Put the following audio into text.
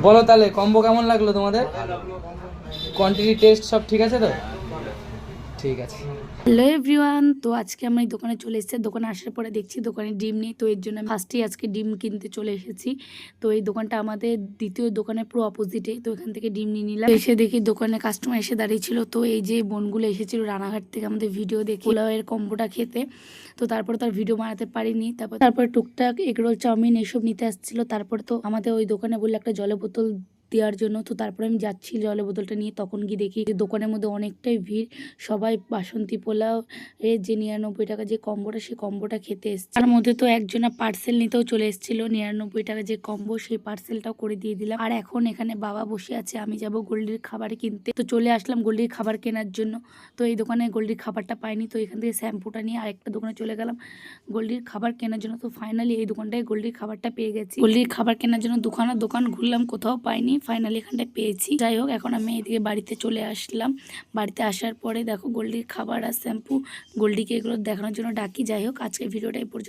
বলো তাহলে কম্বো কেমন লাগলো তোমাদের? কোয়ান্টিটি টেস্ট সব ঠিক আছে তো? ঠিক আছে। হ্যালো এভরিওয়ান, তো আজকে আমি এই দোকানে চলে এসেছি। দোকানে আসার পরে দেখছি দোকানে ডিম নেই, তো এর জন্য আমি ফার্স্টেই আজকে ডিম কিনতে চলে এসেছি। তো এই দোকানটা আমাদের দ্বিতীয় দোকানের পুরো অপোজিটে, তো এখান থেকে ডিম নিয়ে নিলাম। এসে দেখি দোকানে কাস্টমার এসে দাঁড়িয়েছিল। তো এই যে বোনগুলো এসেছিল রানাঘাট থেকে আমাদের ভিডিও দেখে পোলাওয়ের কম্বোটা খেতে, তো তারপর তার ভিডিও বানাতে পারিনি। তারপর টুকটাক এগরোল চাউমিন এইসব নিতে আসছিল। তারপর তো আমাদের ওই দোকানে বললে একটা জলের বোতল দেওয়ার জন্য, তো তারপরে আমি যাচ্ছি জলের বোতলটা নিয়ে, তখন গিয়ে দেখি যে দোকানের মধ্যে অনেকটাই ভিড়। সবাই বাসন্তী পোলাও এর যে 99 টাকা যে কম্বোটা, সেই কম্বোটা খেতে এসছে। তার মধ্যে তো একজনা পার্সেল নিতেও চলে এসেছিল। 99 টাকা যে কম্বো, সেই পার্সেলটাও করে দিয়ে দিলাম। আর এখন এখানে বাবা বসে আছে, আমি যাব গোল্ডির খাবার কিনতে। তো চলে আসলাম গোল্ডির খাবার কেনার জন্য। তো এই দোকানে গোল্ডির খাবারটা পাইনি, তো এখান থেকে শ্যাম্পুটা নিয়ে আরেকটা দোকানে চলে গেলাম গোল্ডির খাবার কেনার জন্য। তো ফাইনালি এই দোকানটায় গোল্ডির খাবারটা পেয়ে গেছি। গোল্ডির খাবার কেনার জন্য দোকান ঘুরলাম, কোথাও পাইনি, ফাইনালি এখানটায় পেয়েছি। যাই হোক, এখন আমি এদিকে বাড়িতে চলে আসলাম। বাড়িতে আসার পরে দেখো গোল্ডির খাবার আর শ্যাম্পু গোল্ডিকে এগুলো দেখানোর জন্য ডাকি। যাই হোক, আজকের ভিডিওটা এই পর্যন্ত।